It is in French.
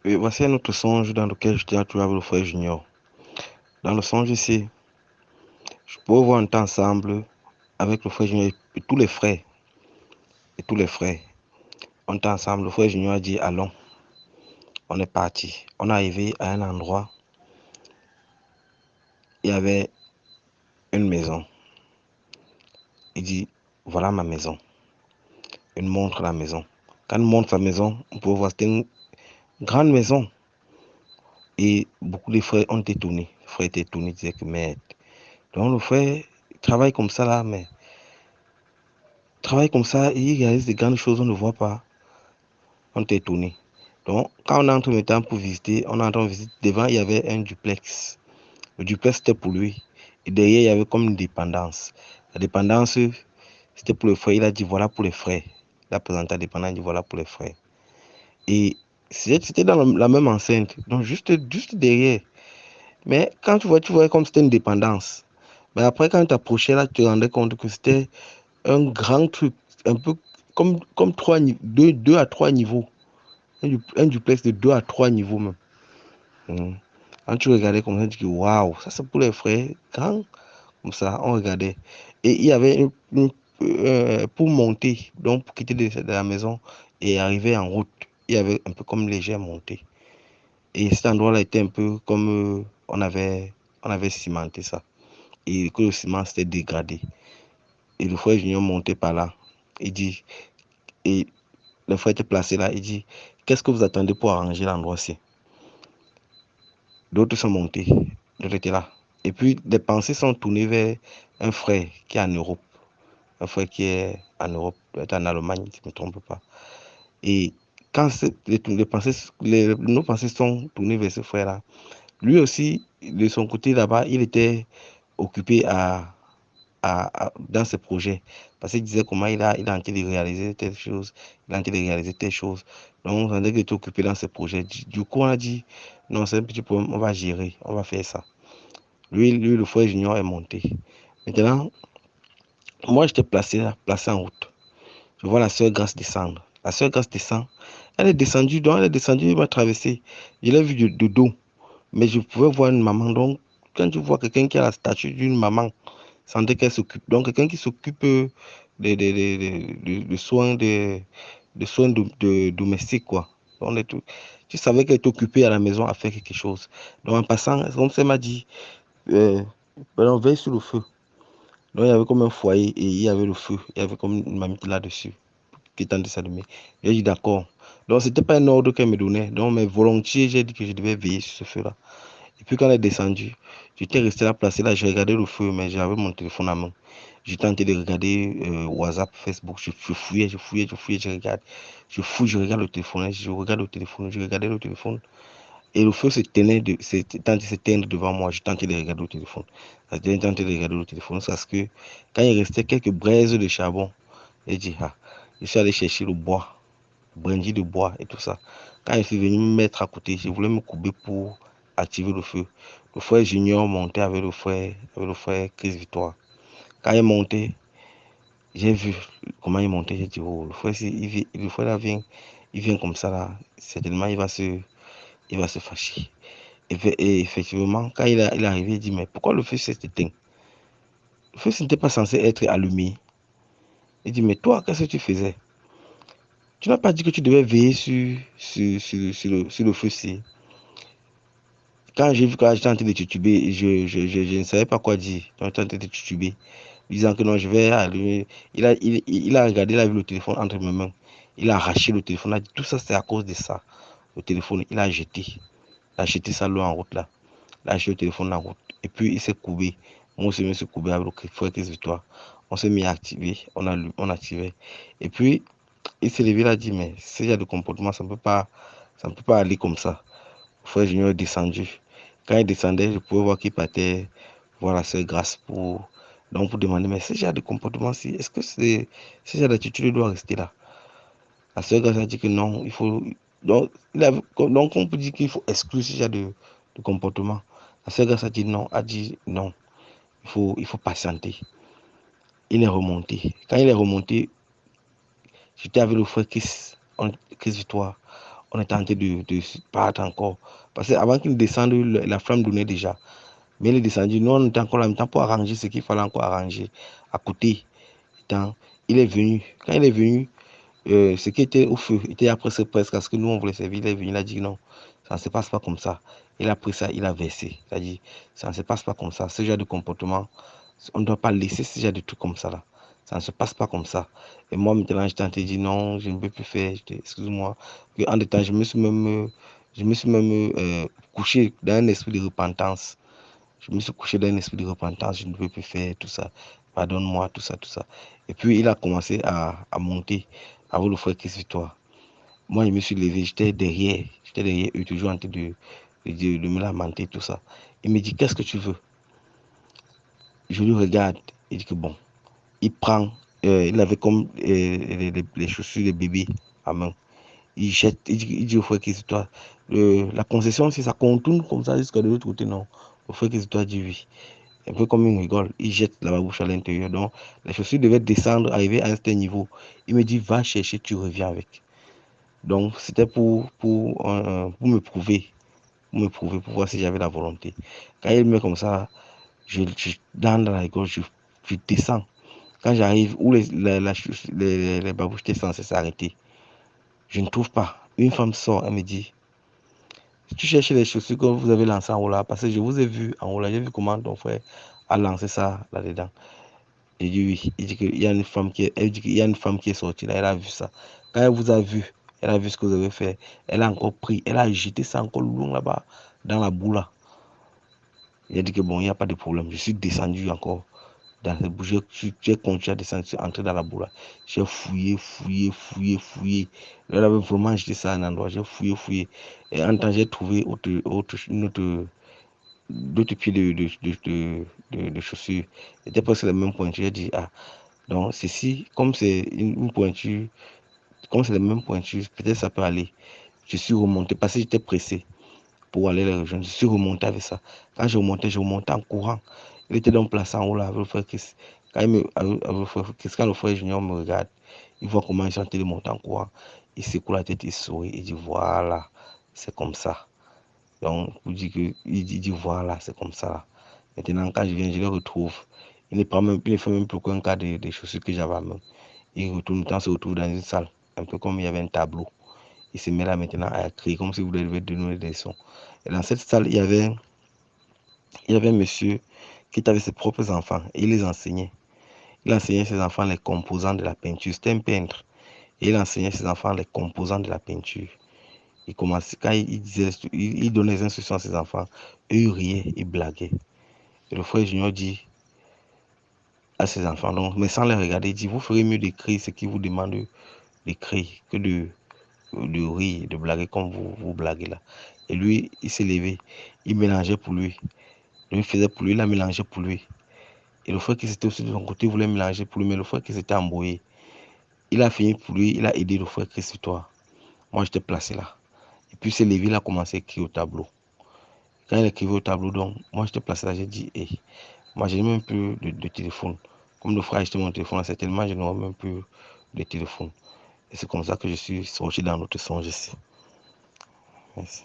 Et voici un autre songe dans lequel je t'ai trouvé avec le frère Junior. Dans le songe ici, je peux voir un temps ensemble avec le frère Junior et tous les frères. Et tous les frères. On était ensemble. Le frère Junior a dit, allons. On est parti. On est arrivé à un endroit. Il y avait une maison. Il dit, voilà ma maison. Il montre la maison. Quand il montre sa maison, on peut voir c'était une grande maison. Et beaucoup de frères ont été étonnés. Les frères étaient étonnés, ils disaient que merde. Donc le frère travaille comme ça là, mais travaille comme ça et il réalise des grandes choses, on ne voit pas. On était étonnés. Donc quand on entre maintenant pour visiter, on entre en visite. Devant, il y avait un duplex. Le duplex, c'était pour lui. Et derrière, il y avait comme une dépendance. La dépendance, c'était pour les frères. Il a dit voilà pour les frères. Il a présenté la dépendance, il a dit voilà pour les frères. Et c'était dans la même enceinte, donc juste derrière. Mais quand tu voyais comme c'était une dépendance. Mais après, quand tu t'approchais là, tu te rendais compte que c'était un grand truc, un peu comme deux à trois niveaux. Un duplex de 2 à 3 niveaux même. Mhm. Quand tu regardais comme ça, tu dis waouh, ça c'est pour les frères, grand. Comme ça, on regardait. Et il y avait pour monter, donc pour quitter de la maison et arriver en route, il y avait un peu comme léger montée. Et cet endroit-là était un peu comme on avait cimenté ça. Et que le ciment s'était dégradé. Et le frère Junior montait par là. Il dit, et le frère était placé là, il dit, qu'est-ce que vous attendez pour arranger l'endroit-ci? D'autres sont montés, d'autres étaient là. Et puis, les pensées sont tournées vers un frère qui est en Europe. Un frère qui est en Europe, peut-être en Allemagne, si je ne me trompe pas. Et quand nos pensées sont tournées vers ce frère-là, lui aussi, de son côté là-bas, il était occupé dans ses projets. Parce qu'il disait comment il a en train de réaliser telle chose, il a en train de réaliser telle chose. Donc, on qu'il était occupé dans ses projets. Du coup, on a dit, non, c'est un petit problème, on va gérer, on va faire ça. Lui, le frère Junior est monté. Maintenant, moi, j'étais placé en route. Je vois la sœur Grâce descendre. La sœur Grâce descend. Elle est descendue, donc elle est descendue, elle m'a traversé. Je l'ai vue de dos, mais je pouvais voir une maman. Donc, quand tu vois quelqu'un qui a la statue d'une maman, sentait qu'elle s'occupe. Donc, quelqu'un qui s'occupe de soins, domestiques, quoi. Donc, tu savais qu'elle est occupée à la maison à faire quelque chose. Donc, en passant, comme ça, elle m'a dit, on veille sur le feu. Donc, il y avait comme un foyer et il y avait le feu. Il y avait comme une mamie là-dessus qui était en train de s'allumer. J'ai dit d'accord. Donc, c'était pas un ordre qu'elle me donnait. Donc, mais volontiers, j'ai dit que je devais veiller sur ce feu-là. Et puis, quand elle est descendue, j'étais resté là, placé là, j'ai regardé le feu, mais j'avais mon téléphone à main. J'ai tenté de regarder WhatsApp, Facebook. Je fouillais, je regarde. Je fouille, je regarde le téléphone, je regarde le téléphone, je regardais le téléphone. Et le feu se tenait, tentait de s'éteindre devant moi. Je tentais de regarder le téléphone. J'ai tenté de regarder le téléphone parce que quand il restait quelques braises de charbon, j'ai dit, ah, je suis allé chercher le bois, brindis de bois et tout ça. Quand je suis venu me mettre à côté, je voulais me couper pour activer le feu. Le frère Junior montait avec le frère Chris Victoire. Quand il montait, j'ai vu comment il montait. J'ai dit, oh, le frère là vient, il vient comme ça là. Certainement, il va se fâcher. Et effectivement, quand il est arrivé, il dit, mais pourquoi le feu s'est éteint? Le feu n'était pas censé être allumé. Il dit, mais toi, qu'est-ce que tu faisais? Tu n'as pas dit que tu devais veiller sur le feu-ci. Quand j'ai vu que j'étais en train de tituber, je ne savais pas quoi dire. J'étais en train de tituber, disant que non, je vais allumer. Il a regardé, il a vu le téléphone entre mes mains. Il a arraché le téléphone. Il a dit, tout ça, c'est à cause de ça. Le téléphone, il a jeté. Il a jeté ça loin en route là. Il a jeté le téléphone en route. Et puis, il s'est courbé. Moi aussi, je me suis courbé avec le frère Chris Victoire. On s'est mis à activer. On activait. Et puis, il s'est levé, il a dit, mais ce genre de comportement, ça ne peut pas aller comme ça. Le frère Junior est descendu. Quand il descendait, je pouvais voir qu'il partait voir la sœur Grâce pour demander, mais ce genre de comportement-ci, est-ce que ce genre d'attitude doit rester là? La sœur Grâce a dit que non, il faut. Donc on peut dire qu'il faut exclure ce genre de comportement. La sœur Grâce a dit non, il faut patienter. Il est remonté. Quand il est remonté, j'étais avec le frère Chris Victoire. On est tenté de se battre encore. Parce qu'avant qu'il descende, la flamme donnait déjà. Mais il est descendu. Nous, on était encore là, même pour arranger ce qu'il fallait encore arranger à côté. Il est venu. Quand il est venu, ce qui était au feu était après presque à ce que nous on voulait servir. Il est venu, il a dit non, ça ne se passe pas comme ça. Il a pris ça, il a versé. Il a dit ça ne se passe pas comme ça. Ce genre de comportement, on ne doit pas laisser ce genre de trucs comme ça là. Ça ne se passe pas comme ça. Et moi maintenant, je tentais de dire non, je ne peux plus faire. Excuse-moi. En détail, je me suis même couché dans un esprit de repentance. Je me suis couché dans un esprit de repentance, je ne peux plus faire tout ça. Pardonne-moi, tout ça, tout ça. Et puis il a commencé à monter avec le frère Christ Victoire. Moi, je me suis levé, j'étais derrière eux, toujours en train de me lamenter, tout ça. Il me dit, qu'est-ce que tu veux? Je lui regarde, il dit que bon, il prend, il avait comme les chaussures de bébé à main. Il jette, il dit au frère Christ Victoire, la concession, si ça contourne comme ça jusqu'à de l'autre côté, non. Le frère Christ Victoire dit oui. Un peu comme il rigole, il jette la bouche à l'intérieur. Donc, les chaussures devaient descendre, arriver à un certain niveau. Il me dit, va chercher, tu reviens avec. Donc, c'était pour me prouver, pour voir si j'avais la volonté. Quand il me met comme ça, dans la rigole, je descends. Quand j'arrive, où les babouches étaient censées s'arrêter, je ne trouve pas. Une femme sort, elle me dit, tu cherches les chaussures que vous avez lancées en haut là, parce que je vous ai vu en haut là, j'ai vu comment ton frère a lancé ça là-dedans. J'ai dit oui. Il dit qu'il y a une femme elle dit qu'il y a une femme qui est sortie là, elle a vu ça. Quand elle vous a vu, elle a vu ce que vous avez fait, elle a encore pris, elle a jeté ça encore loin là-bas, dans la boue là. Il a dit que bon, il n'y a pas de problème. Je suis descendu encore dans cette boue. J'ai continué à descendre, entrer dans la boue là. J'ai fouillé. Elle avait vraiment jeté ça à un endroit. J'ai fouillé. Et en temps, j'ai trouvé d'autres pieds de chaussures. C'était presque les mêmes pointures. J'ai dit, ah, donc ceci, comme c'est une pointure, comme c'est les mêmes pointures, peut-être ça peut aller. Je suis remonté parce que j'étais pressé pour aller les rejoindre. Je suis remonté avec ça. Quand je remontais en courant. Il était donc placé en haut là avec le frère Chris. Quand, quand le frère Junior me regarde, il voit comment il est de monter en courant. Il secoue la tête, il sourit, il dit voilà, c'est comme ça. Donc, il dit voilà, c'est comme ça. Maintenant, quand je viens, je le retrouve. Il ne fait même plus qu'un cas des chaussures que j'avais à main. Il retourne, quand se retrouve dans une salle, un peu comme il y avait un tableau. Il se met là maintenant à écrire, comme si vous devez donner des leçons. Et dans cette salle, il y avait un monsieur qui avait ses propres enfants et il les enseignait. Il enseignait ses enfants les composants de la peinture. C'était un peintre. Et il enseignait ses enfants les composants de la peinture. Il commençait, quand il donnait les instructions à ses enfants, eux ils riaient, ils blaguaient. Et le frère Junior dit à ses enfants, donc, mais sans les regarder, il dit, vous ferez mieux d'écrire ce qu'il vous demande d'écrire que de rire, de blaguer comme vous blaguez là. Et lui, il s'est levé, il mélangeait pour lui. Lui faisait pour lui, il a mélangé pour lui. Et le frère qui s'était aussi de son côté voulait mélanger pour lui, mais le frère qui s'était embrouillé, il a fini pour lui, il a aidé le frère Christ toi. Moi, j'étais placé là. Et puis, c'est Lévi, il a commencé à écrire au tableau. Quand il écrivait au tableau, donc, moi, j'étais placé là, j'ai dit, hey, moi, j'ai même plus de téléphone. Comme le frère a acheté mon téléphone, certainement, je n'aurais même plus de téléphone. Et c'est comme ça que je suis sorti dans notre songe ici. Merci.